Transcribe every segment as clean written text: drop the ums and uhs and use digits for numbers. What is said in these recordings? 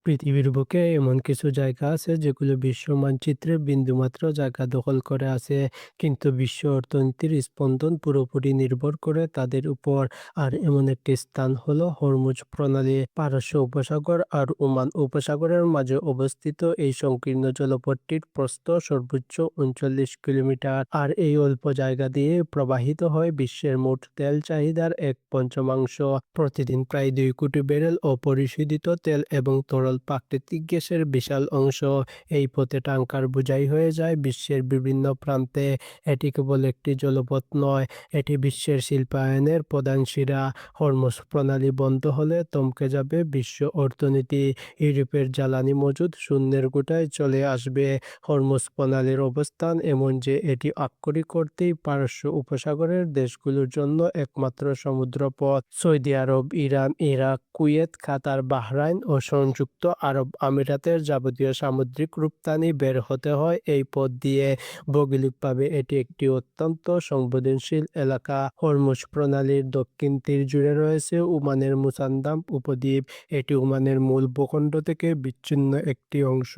পৃথিবীর বুকে এমন কিছু জায়গা আছে যেগুলো বিশ্ব মানচিত্রে বিন্দুমাত্র জায়গা দখল করে আছে, কিন্তু বিশ্ব অর্থনীতির স্পন্দন পুরোপুরি নির্ভর করে তাদের উপর। আর এমন একটি স্থান হলো হরমুজ প্রণালী। পারস্য উপসাগর আর ওমান উপসাগরের মাঝে অবস্থিত এই সংকীর্ণ জলপথটির প্রস্থ সর্বোচ্চ ৩৯ কিলোমিটার, আর এই অল্প জায়গা দিয়ে প্রবাহিত হয় বিশ্বের মোট তেল চাহিদার ১/৫। প্রতিদিন প্রায় ২ কোটি ব্যারেল অপরিশোধিত তেল এবং তরল প্রাকৃতিক গ্যাসের বিশাল অংশ এই পথে ট্যাংকার বোঝাই হয়ে যায় বিশ্বের বিভিন্ন প্রান্তে। এটি কেবল একটি জলপথ নয়, এটি বিশ্বের শিল্পায়নের প্রধান শিরা। হরমুজ প্রণালী বন্ধ হলে থমকে যাবে বিশ্ব অর্থনীতি। ইউরোপের জ্বালানি মজুদ শূন্যের কোঠায় চলে আসবে। হরমুজ প্রণালীর অবস্থান এমন যে এটি আক্ষরিক অর্থেই পারস্য উপসাগরের দেশগুলোর জন্য একমাত্র সমুদ্রপথ। সৌদি আরব, ইরান, ইরাক, কুয়েত, কাতার, বাহরাইন ও সংযুক্ত আরব আমিরাতের যাবতীয় সামুদ্রিক রপ্তানি বের হতে হয় এই পথ দিয়ে। ভৌগোলিকভাবে এটি একটি অত্যন্ত সংবেদনশীল এলাকা। হরমুজ প্রণালীর দক্ষিণ তীর জুড়ে রয়েছে ওমানের মুসান্দাম উপদ্বীপ। এটি ওমানের মূল ভূখণ্ড থেকে বিচ্ছিন্ন একটি অংশ।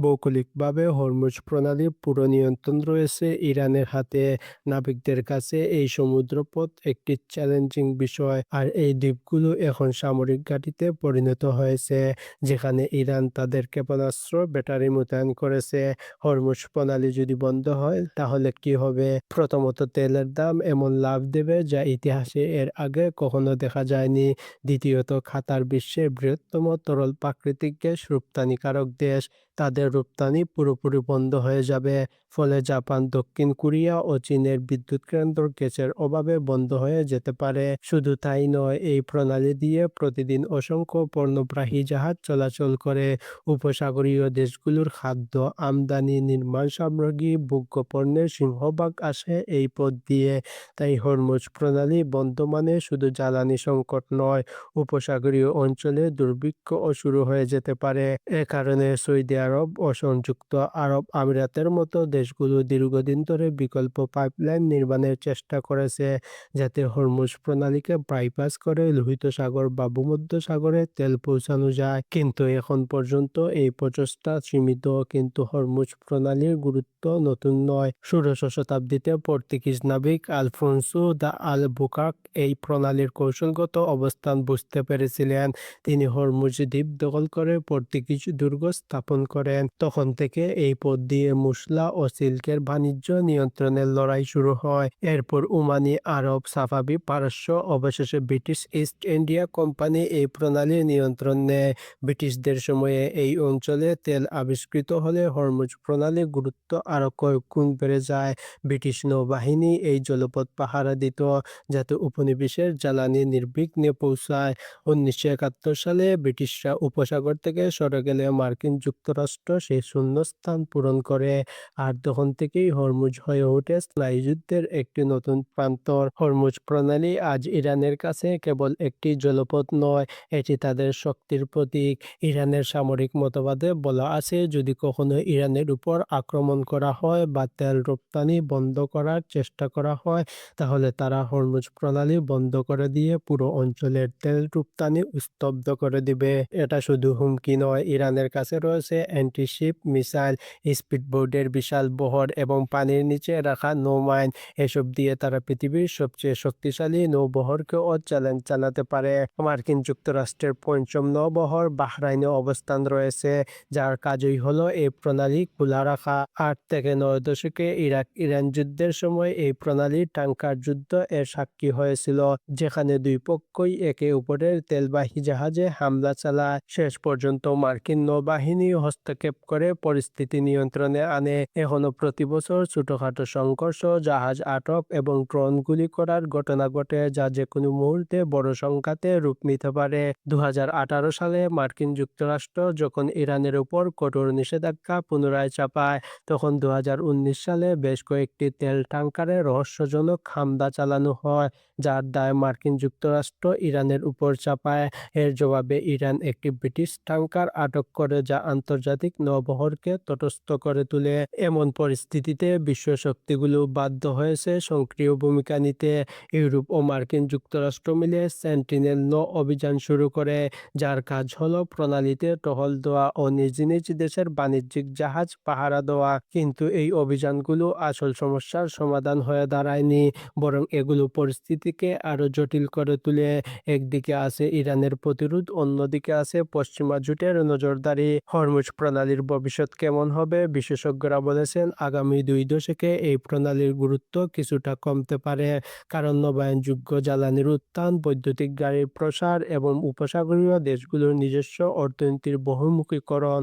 ভৌগোলিকভাবে হরমুজ প্রণালীর পুরো নিয়ন্ত্রণ রয়েছে ইরানের হাতে। নাবিকদের কাছে এই সমুদ্রপথ একটি চ্যালেঞ্জিং বিষয়, আর এই দ্বীপগুলো এখন সামরিক ঘাঁটিতে পরিণত হয়েছে, যেখানে ইরান তাদের ক্ষেপণাস্ত্র ব্যাটারি মোতায়েন করেছে। হরমুজ প্রণালী যদি বন্ধ হয় তাহলে কি হবে? প্রথমত, তেলের দাম এমন লাফ দেবে যা ইতিহাসে এর আগে কখনো দেখা যায়নি। দ্বিতীয়ত, কাতার বিশ্বের বৃহত্তম তরল প্রাকৃতিক গ্যাস রপ্তানিকারক দেশ, তাদের রপ্তানি পুরোপুরি বন্ধ হয়ে যাবে। ফলে জাপান, দক্ষিণ কোরিয়া ও চীনের বিদ্যুৎ কেন্দ্র গ্যাসের অভাবে বন্ধ হয়ে যেতে পারে। শুধু তাই নয়, এই প্রণালী দিয়ে প্রতিদিন অসংখ্য পণ্যবাহী জাহাজ চলাচল করে। উপসাগরীয় দেশগুলোর খাদ্য আমদানি, নির্মাণ সামগ্রী, ভোগ্য পণ্যের সিংহভাগ আসে এই পথ দিয়ে। তাই হরমুজ প্রণালী বন্ধ মানে শুধু জ্বালানি সংকট নয়, উপসাগরীয় অঞ্চলে দুর্ভিক্ষও শুরু হয়ে যেতে পারে। এ কারণে সৌদি আরব ও সংযুক্ত আরব আমিরাতের মতো দেশগুলো দীর্ঘদিন ধরে বিকল্প পাইপলাইন নির্মাণের চেষ্টা করেছে, যাতে হরমুজ প্রণালীকে বাইপাস করে লোহিত সাগর বা ভূমধ্যসাগরে তেল পৌঁছানো যায়। কিন্তু এখন পর্যন্ত এই প্রচেষ্টা সীমিত। কিন্তু হরমুজ প্রণালীর গুরুত্ব নতুন নয়। ষোড়শ শতাব্দীতে পর্তুগিজ নাবিক আলফোনসো দা আলবুকার্ক এই প্রণালীর কৌশলগত অবস্থান বুঝতে পেরেছিলেন। তিনি হরমুজ দ্বীপ দখল করে পর্তুগিজ দুর্গ স্থাপন করেন। তখন থেকে এই পথ দিয়ে মসলা ও সিল্কের বাণিজ্য নিয়ন্ত্রণের লড়াই শুরু হয়। এরপর ওমানি, আরব, সাফাবি, পারস্য, অবশেষে ব্রিটিশ ইস্ট ইন্ডিয়া কোম্পানি এই প্রণালীর নিয়ন্ত্রণ নেয়। ব্রিটিশদের সময়ে এই অঞ্চলে তেল আবিষ্কৃত হলে হরমুজ প্রণালীর গুরুত্ব আরও কয়েক গুণ বেড়ে যায়। ব্রিটিশ নৌবাহিনী এই জলপথ পাহারা দিত, যাতে উপনিবেশের জ্বালানি নির্বিঘ্নে পৌঁছায়। ১৯৭১ সালে ব্রিটিশরা উপসাগর থেকে সরে গেলে মার্কিন যুক্তরাষ্ট্র সেই শূন্যস্থান পূরণ করে। আর তখন থেকেই হরমুজ হয়ে ওঠে স্নায়ুযুদ্ধের একটি নতুন প্রান্তর। হরমুজ প্রণালী আজ ইরানের কাছে কেবল একটি জলপথ নয়, এটি তাদের শক্তির প্রতীক। ইরানের সামরিক মতবাদে বলা আছে, যদি কখনো ইরানের উপর আক্রমণ করা হয় বা তেল রপ্তানি বন্ধ করার চেষ্টা করা হয়, তাহলে তারা হরমুজ প্রণালী বন্ধ করে দিয়ে পুরো অঞ্চলের তেল রপ্তানি স্তব্ধ করে দিবে। এটা শুধু হুমকি নয়, ইরানের কাছে রয়েছে অ্যান্টিশিপ মিসাইল, স্পিডবোটের বিশাল বহর এবং পানির নিচে রাখা নৌমাইন। এসব দিয়ে তারা পৃথিবীর সবচেয়ে শক্তিশালী নৌবহরকেও চ্যালেঞ্জ জানাতে পারে। মার্কিন যুক্তরাষ্ট্রের পঞ্চম নৌবহর বাহরাইনে অবস্থান রয়েছে, যার কাজই হলো এই প্রণালী খোলা রাখা। ৮ থেকে ৯ দশকে ইরাক-ইরান যুদ্ধের সময় এই প্রণালী ট্যাংকার যুদ্ধ এর সাক্ষী হয়েছিল, যেখানে দুই পক্ষই একে অপরের তেলবাহী জাহাজে হামলা চালায়। শেষ পর্যন্ত মার্কিন নৌবাহিনী হস্তক্ষেপ করে পরিস্থিতি নিয়ন্ত্রণে আনে। এখনো প্রতি বছর ছোটখাটো সংঘর্ষ, জাহাজ আটক এবং ড্রোন গুলি করার ঘটনা ঘটে, যা যেকোনো মুহূর্তে বড় সংঘাতে রূপ নিতে পারে। ২০১৮ সালে মার্কিন যুক্তরাষ্ট্র যখন ইরানের উপর কঠোর নিষেধাজ্ঞা পুনরায় চাপায়, তখন ২০১৯ সালে বেশ কয়েকটি তেল ট্যাংকারে রহস্যজনক হামলা চালানো হয়, যার দায় মার্কিন যুক্তরাষ্ট্র ইরানের উপর চাপায়। এর জবাবে ইরান একটি ব্রিটিশ ট্যাংকার আটক করে, যা আন্তর্জাতিক আন্তর্জাতিক নৌবহরকে তটস্থ করে তোলে। এমন পরিস্থিতিতে বিশ্ব শক্তিগুলো বাধ্য হয়েছে সক্রিয় ভূমিকা নিতে। ইউরোপ ও মার্কিন যুক্তরাষ্ট্র মিলে সেন্টিনেল অভিযান শুরু করে, যার কাজ হলো প্রণালীতে টহল দেওয়া ও নিজ নিজ দেশের বাণিজ্যিক জাহাজ পাহারা দেওয়া। কিন্তু এই অভিযানগুলো আসল সমস্যার সমাধান হয়ে দাঁড়ায়নি, বরং এগুলো পরিস্থিতিকে আরো জটিল করে তোলে। একদিকে আছে ইরানের প্রতিরোধ, অন্যদিকে আছে পশ্চিমা জোটের নজরদারি। হরমুজ প্রণালীর ভবিষ্যৎ কেমন হবে? বিশেষজ্ঞরা বলেছেন আগামী 2 দশকে এই প্রণালীর গুরুত্ব কিছুটা কমতে পারে, কারণ নবায়নযোগ্য জ্বালানির উত্থান, বৈদ্যুতিক গাড়ির প্রসার এবং উপসাগরীয় দেশগুলোর নিজস্ব অর্থনীতির বহুমুখীকরণ